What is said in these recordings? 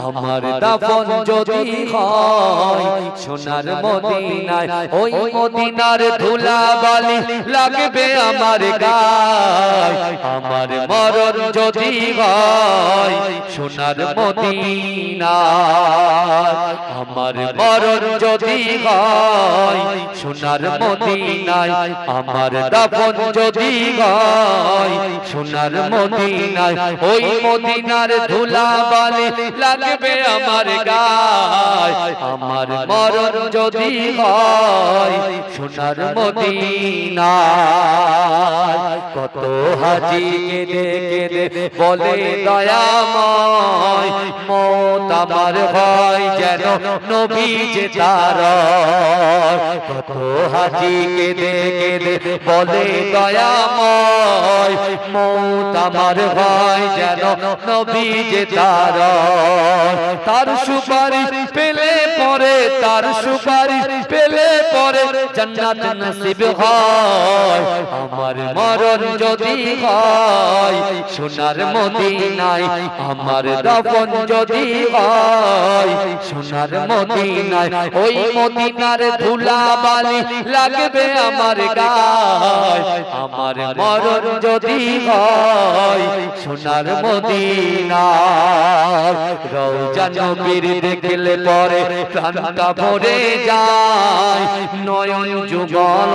আমার দাফন যদি হয় সোনার মদিনায়, ওই মদিনার ধুলাবালি লাগবে আমার গায়। আমার মরণ যদি হয় সোনার মদিনায়, আমার মরণ যদি হয় সোনার মদিনায়, আমার দাফন যদি হয় সোনার মদিনায়, ওই মদিনার ধুলাবালি লাগবে আমার গায়। আমার মরণ যদি হয় সোনার মদিনায়। কত হাজি কেঁদে কেঁদে বলে দয়াময়, মত আমার হয় যেন নবী যে তার। কত হাজি কেঁদে কেঁদে বলে দয়াময়, মত আমার হয় যেন নবী যে তার। তার সুপারিশ পেলে পরে, তার সুপারিশ পেলে পরে জান্নাত নসিব হয়। আমার মরণ যদি হয় সোনার মদিনায়, আমার দাফন যদি হয় সোনার মদিনায়, ওই মদিনার ধুলাবালি লাগবে আমার গায়। আমার মরণ যদি হয় সোনার মদিনায়। রওজা নবীর দেখলে পরে প্রাণটা ভরে যায়, নয়ন যুগল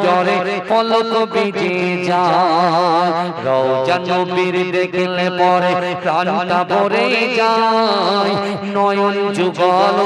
জরে পলক ভিজে যায়। রওজা নবীর দেখলে পরে প্রাণটা ভরে যায়, নয়ন যুগল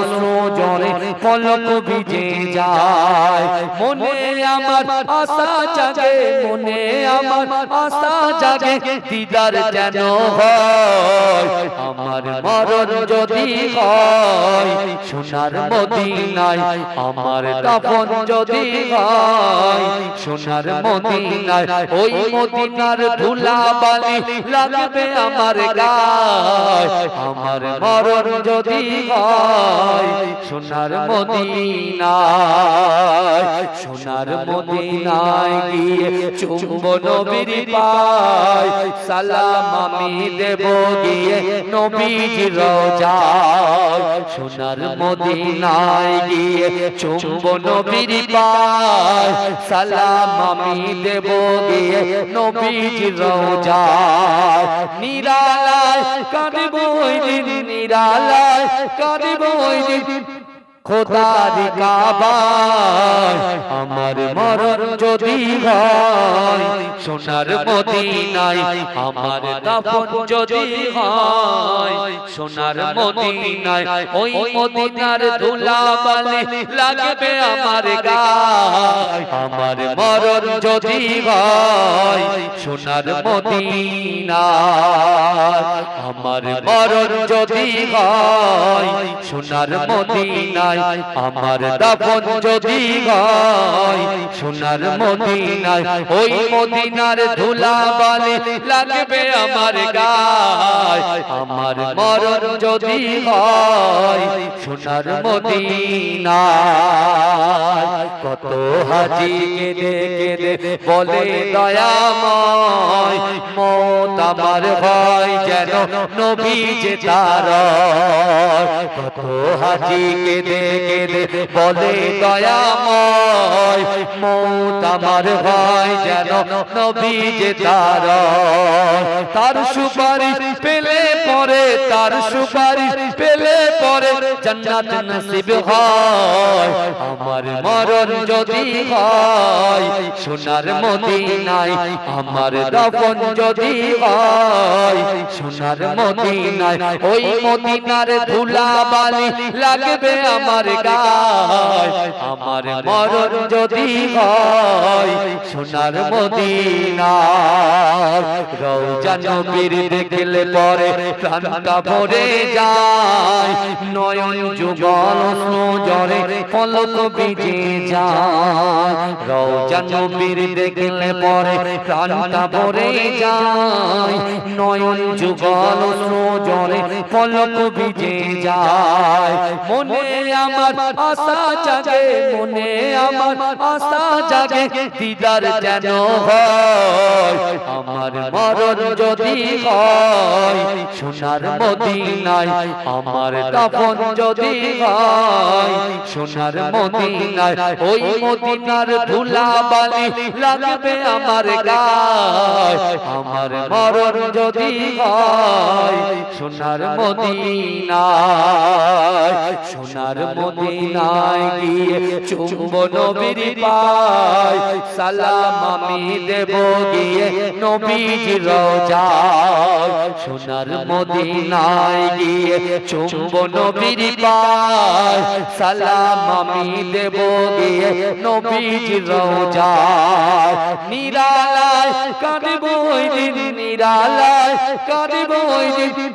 জরে পলক ভিজে যায়। মনে আমার আশা জাগে, মনে আমার আশা জাগে দিদার যেন হয়। আমার মরণ যদি হয় সোনার মদিনায়, আমার দাফন যদি হয় সোনার মদিনায়, ওই মদিনার ধুলাবালি লাগবে আমার গায়। আমার মরণ যদি হয় সোনার মদিনায়। সোনার মদিনায় গিয়ে চুম্ব নবীর পায়, সালাম আমি দেব গিয়ে নবীজির রওজায়। সোনার মদিনায় গিয়ে চুম্ব নবীর পায়, সালাম আমি দেব গিয়ে নবীজির রওজায়। নিরালায় কাঁদিব ওই দিন, নিরালায় কাঁদিব ওই দিন খোদার কাবায়। আমার মরণ যদি হয় সোনার মদিনায়, আমার দাফন যদি হয় সোনার মদিনায়, ওই মদিনার ধুলাবালি লাগবে আমার গায়। আমার মরণ যদি হয় সোনার মদিনায়, আমার মরণ যদি হয় সোনার মদিনায়, আমার দাফন যদি হয় সোনার মদিনায়, ওই মদিনার ধুলাবালি লাগবে আমার গায়। আমার মরণ যদি হয় সোনার মদিনায়। কত হাজি কেঁদে কেঁদে বলে দয়াময়, মত আমার হয় যেন নবী যে তার। কত হাজি কেঁদে কেঁদে বলে দয়াময়, মত আমার হয় যেন নবী যে তার। তার সুপারিশ পেলে পরে, তার সুপারিশ পেলে পরে জান্নাত নসিব হয়। আমার মরণ যদি হয় সোনার মদিনায়, আমার দাফন যদি হয় সোনার মদিনায়, ওই মদিনার ধুলাবালি লাগবে আমার গায়। আমার মরণ যদি হয় সোনার মদিনায়। রওজা নবীর দেখলে পরে প্রাণটা ভরে যায়, নয়ন নয়ন যুগল জরে পলক ভিজে যায় রওজা নবীর দেখলে পরে প্রাণটা ভরে যায় নয়ন যুগল জরে পলক ভিজে যায় মনে আমার আশা জাগে মনে আমার আশা জাগে দিদার যেন হয় আমার মরণ যদি হয় সোনার মদিনায় আমার দাফন যদি হয় সোনার মদিনায় ওই মদিনার ধুলা বালি লাগবে আমার গায় আমার মরণ যদি হয় সোনার মদিনায় সোনার মদিনায় গিয়ে চুম্ব নবীর পায় সালাম আমি দেব গিয়ে নবীজির রওজায় সোনার মদিনায় গিয়ে চুম্ব নবীর পায় সালাম আমি দেব গিয়ে নবীজির রওজায় নিরালায় কাঁদিব ওই দিন নিরালায় কাঁদিব ওই দিন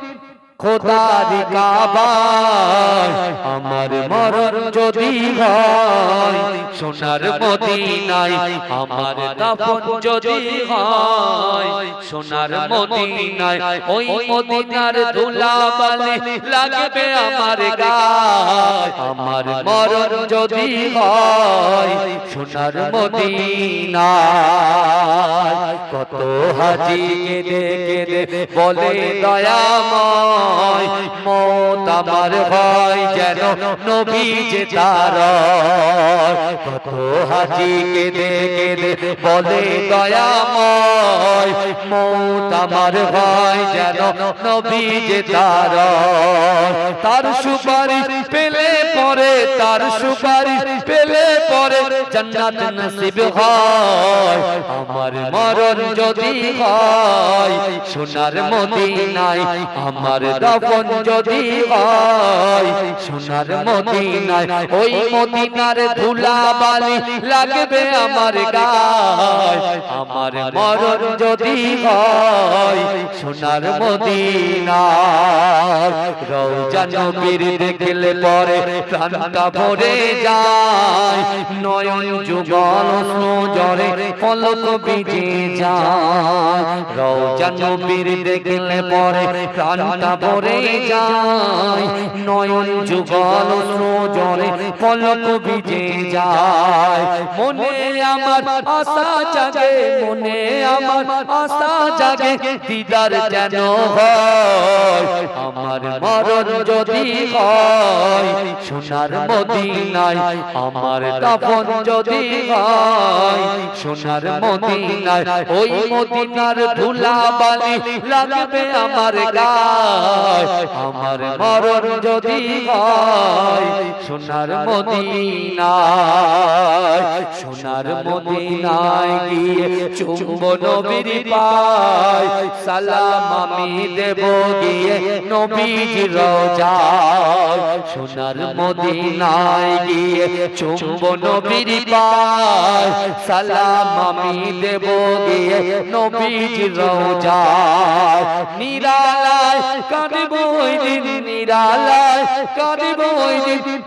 খোদার কাবায় আমার মরণ যদি হয় সোনার মদিনায় আমার দাফন যদি হয় সোনার মদিনায় ওই মদিনার ধুলা বালি লাগবে আমার গায় আমার মরণ যদি হয় সোনার মদিনায় কত হাজি কেঁদে কেঁদে বলে দয়াময় মত আমার হয় যেন নবী যে তার কত হাজি কেঁদে কেঁদে বলে দয়াময় মত আমার হয় যেন নবী যে তার তার সুপারিশ পেলে পরে তার সুপারিশ পেলে পরে জান্নাত নসিব হয় আমার মরণ যদি হয় সোনার মদিনায় আমার দাফন যদি হয় সোনার মদিনায় ওই মদিনার ধুলা বালি লাগবে আমার গায় আমার মরণ যদি হয় সোনার মদিনায় রওজা নবীর দেখলে পরে প্রাণটা ভরে যায় নয়ন যুগল জরে পলক ভিজে যায় রওজা নবীর দেখলে পরে প্রাণটা ভরে যায় নয়ন যুগল জরে পলক ভিজে যায় মনে আমার আশা জাগে মনে আমার আশা জাগে দিদার যেন হয় আমার মরণ যদি হয় সোনার মদিনায় আমার দাফন যদি হয় সোনার মদিনায় ওই মদিনার ধুলা বালি লাগবে আমার গায় আমার মরণ যদি হয় সোনার মদিনায় সোনার মদিনায় গিয়ে চুম্ব নবীর পায় সালাম আমি দেব গিয়ে নবীজির রওজায় সোনার মদিনায় গিয়ে চুম্ব নবীর পায় সালাম আমি দেব গিয়ে নবীজির রওজায় নিরালায় কাঁদিব ওই দিন নিরালায় কাঁদিব ওই দিন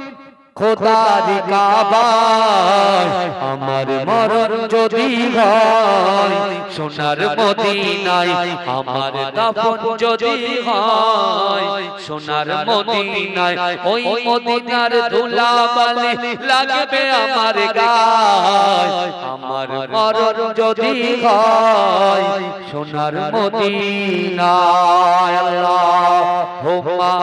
খোদার কাবায় আমার মরণ যদি হয় সোনার মদিনায় আমার দাফন যদি হয় সোনার মদিনায় ওই মদিনার ধুলা বালি লাগবে আমার গায় আমার মরণ যদি হয় সোনার মদিনায় আল্লাহুম্মা